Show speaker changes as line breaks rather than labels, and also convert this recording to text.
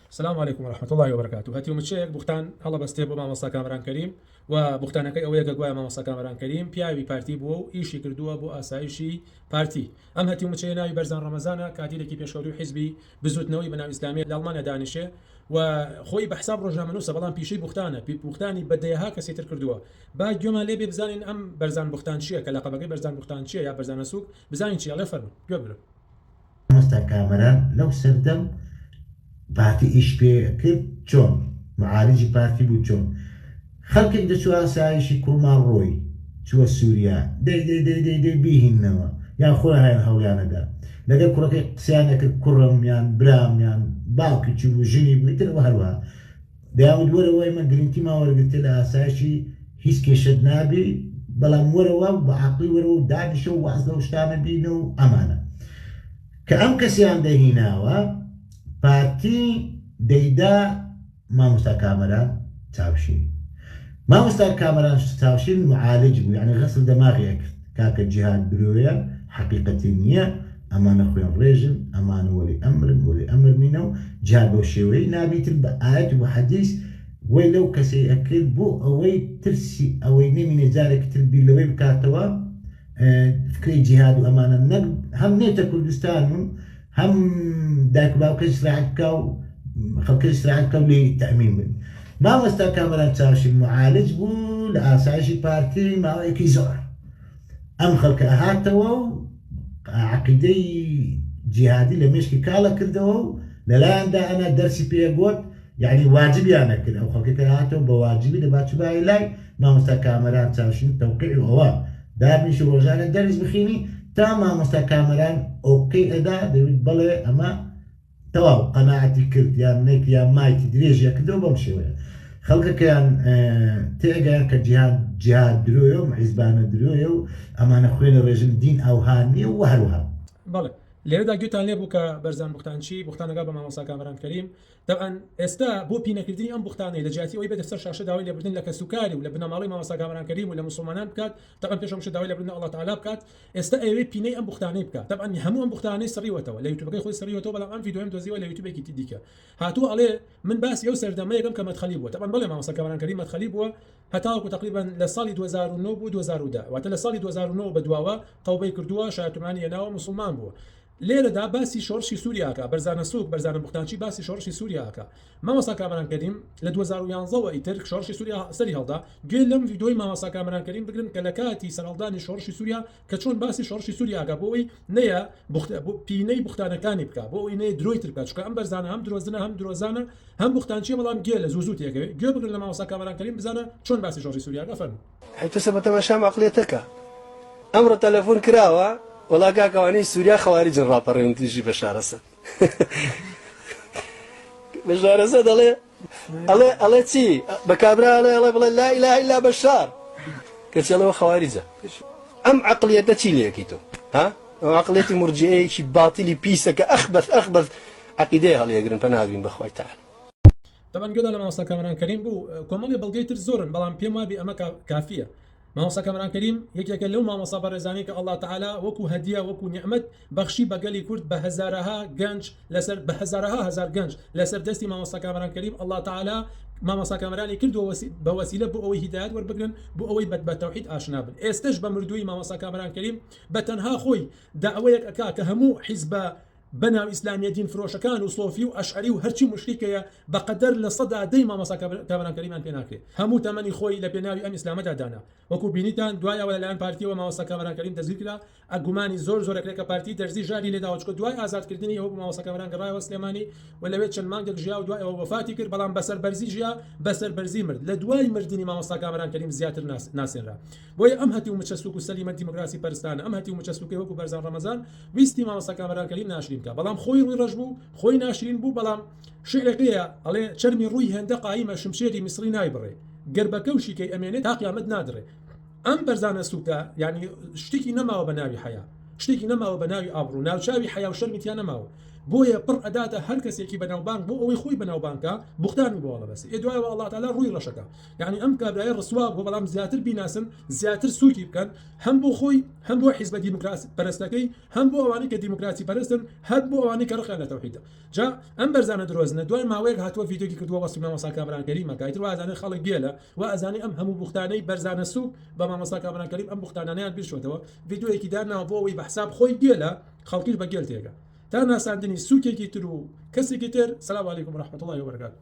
السلام عليكم ورحمة الله وبركاته. هاتي ومتشيك بوختان الله بستيبو ما مصا كامران كريم وبوختانك أويك جوايا ما مصا كامران كريم بياوي بارتي بو إيشي كردوا بو أسايشي بارتي أم هاتي ومتشينا برزان رمضان كاتي كي بيشكروا حزبي بزوت نوي بناء إسلامي لألمانيا دانشه وخوي بحساب رجع منوسة بلان بيشي بوختانه بوختاني بديها كسيتر كردوا بعد يوم ليبي بزانين أم برزان بوختان شيء كلاقة بقي برزان بوختان شيء يا برزان سوق بزانين شيء الله يفرم قبله
مستكامران لو سردم بارتي إيش بكر جون معالج بارتي بوجون خلك إذا شو أسايشي كرمان روي شو سوريا دي بيهن يا أخويا هاي الهوليانة دا لقى كرك سيانك كرم يان برام يان باوكي تشوفو جيني بيتر وهلوها داود ورا ما قرنتي ما ورا قلت لها أسايشي هيس كيشد نابي بلا ورا بعقلي ورا دانشو وعزلو اشتام بينو أمانة كأم كسيان دهيناوا بارتي ديدا ما مستكامران تاوشي ما مستكامران تاوشي معالج بو يعني غسل دماغي كاك الجهاد برويا حقيقة نية أمان أخويا الرجل أمان ولي أمر منو جهاد بوشيوي نابي تلبى آيات وحديث ولو كسي أكل بو أوي ترسي أوي نمي نزارك تلبي لوي بكاتوا فكري جهاد وأمان النقد هم نيتا كردستان هم داك باو كسر عدكاو خل كسر عدكاو للتأمين ما مستكامران تاوشي معالج بو لأساشي بارتي ما يكي زور أم خلق أهاتوا عقيدي جهادي لمشكي كالا كردو للان دا أنا درسي بيقود يعني واجبي أنا كده أو خلق أهاتوا بواجبي دباتشو باي لاي ما مستكامران تاوشي توقيع هو دابني شو رجانا درس بخيني تاما مستكامران أوكي أدا داود بلي أما تواو قناعتي كرت يا نيك يا مايتي دريج يا كدو بمشي ويا خلقك كان تيجا كجهاد درويو معزبان درويو أما نخوين الرجل دين أو هاني وهروها
بله لێرەدا گوتان لێ بوو کە بەرزان بوختانچی بوختانەکە بە مامۆستا کامران کەریم طبعا ئێستا بۆ پینەکردنی ئەم بوختانەی لە جیاتی ئەوی بێتە سەر شاشە داوای لێبردن لە کەسوکاری و لە بنەماڵی مامۆستا کامران کەریم و لە مسلمانان بکات طبعا پێشەوە داوای لێبردن ئەڵڵا تعالی بکات ئێستا ئەوەی پینەی ئەم بوختانەی بکات طبعا هەموو ئەم بوختانەی سڕیوەتەوە لە یوتیوبەکەی خۆی سڕیوەتەوە بەڵام ئەم ڤیدیۆیم دۆزیوە لە یوتیوبێکی دیکە هاتووە ئەڵێ من باسی ئەو سەردەمەیەکەم کە مەدخەلی بووە طبعا بەڵێ مامۆستا کامران کەریم مەدخەلی بووە هەتاوەکو تقریبا لە ساڵی 2009 بوو 2010 واتە لە ساڵی 2009 بەدواوە تەوبەی کردووە شایەتمانی هێناوە مسلمان بووە لێرەدا باسی شۆڕشی سووریاکە بەرزانە سووک بەرزانە بوختانچی باسی شۆڕشی سووریاکە مامۆستا کامران کەریم لە 2011ەوە ئیتر شۆڕشی سووریا سەری هەڵدا گوێ لەم ڤیدیۆی مامۆستا کامران کەریم بگرن کە لە کاتی سەرهەڵدانی شۆڕشی سووریا کە چۆن باسی شۆڕشی سووریاکە بۆ ئەوی نەیە پینەی بوختانەکانی بکە بۆ ئەوی نەیە درۆی تر بکات چونکە ئەم بەرزانە هەم درۆزنە هەم درۆزانە هەم بوختانچیە بەڵام گوێ لە زوو تێکەوێ گوێ بگرن لە مامۆستا کامران کەریم بزانە چۆن باسی شۆڕشی سووریاکە فەرموو
حيث تماشى عقليتك امر تلفون كراوه والله كاكواني سوريا خوارج رابرين تجي بشار اسد بشار اسد الله تي بكابرا الله لا اله الا بشار قلت له خوارجه ام عقليتك تي ليكيتو ها عقليتي مرجئه شي باطلي بيسك اخبث عقيده اللي يقرن فنادين بخوي تعال
طبعا قلنا لما مامۆستا کامران کەریم بوو کۆمەڵی بەڵگەی تر زۆرن بەڵام پێم وابی ئەمە کافیە مامۆستا کامران کەریم یەکێکە لەو مامۆستا بەڕێزانەی کە ئەڵڵا تەعالا وەکو هەدیە وەکو نیعمەت بەخشی بە گەلی کورد بە هەزارەها گەنج لەسەر بە هەزارەها هەزار گەنج لەسەر دەستی مامۆستا کامران کەریم ئەڵڵا تەعالا مامۆستا کامرانی کردووە بە وەسیلە بۆ ئەوەی هیدایەت وەربگرن بۆ ئەوەی بە تەوحید ئاشنا بن ئێستش بە مردووی مامۆستا کامران کەریم بە تەنها خۆی داوایەک ئەکا کە هەموو حیزبە بناو إسلامية دين فروشكان وصوفي وأشعري وهرشي مشركة بقدر لصدى ديما مامۆستا کامران كريمان بيناكري همو تمني خوي لبناوي أم إسلامة دانا وكو بينيتان دوايا ولا الآن بارتي ومامۆستا کامران كريم تزيكلا أجماني زور كريكا بارتي ترزي جاري لداوچكو دواي آزاد كردني هو مامۆستا کامران قراي وسليماني ولا بيتشن مانجل جيا ودواي وفاتي كر بلان بسر برزي جيا بسر برزي مرد لدواي مردني مامۆستا کامران كريم زياتر ناسين را بوي أمهتي ومتشسوك وسليمة ديمقراسي برستان أمهتي ومتشسوك وكو برزان رمضان ويستي مامۆستا کامران كريم ناشرين كا بلام خوي رجبو خوي ناشرين بو بلام شعرقية عليه شرمي روي هندا قايمة شمشيري مصري نايبري قربكوشي كي أمينة تاقيا مد نادري أم برزانة سوكا يعني شتيكي نما وبناوي حياة شتيكي نما وبناوي أبرو ناوشاوي حياة وشرمي تيا نماو بۆیە پڕ ئەداتە هەر کەسێکی بەناوبانگ بۆ ئەوەی خۆی بەناوبانکە بوختانی بۆڵە بەس دوایەوە الله تعالی ڕووی ڕەشەکە یعنی ئەم کابرایە ڕسوا بۆ بەڵام زیاتر بیناسن زیاتر سوکی بکەن هەم بۆ خۆی هەم بۆ حیزب دیموکراسی پەرستەکەی هەم بۆ ئەوانەی کە دیموکراسی پەرستن هەر بۆ ئەوانەی کە ڕخیان لە تەوحیدە جا ئەم بەرزانە درۆزنە دوای ماوەیەک هاتووە ڤیدیۆکی کردووە وەستی مامۆستا کامران کەریمە کایتر وازانێ خەڵک گێلە و ئەزانێ ئەم هەموو بوختانەی بەرزانە سوک بە مامۆستا کامران کەریم ئەم بوختانانیان بیرشوتەوە ڤیدیۆیەکی داناوە بۆ ئەوەی بە حساب خۆی گێلە خەڵکیش بە گێل تێگە تا ناساندنی سوکێکی تر و کەسێکی تر سلام علیکم ورحمة الله وبركاته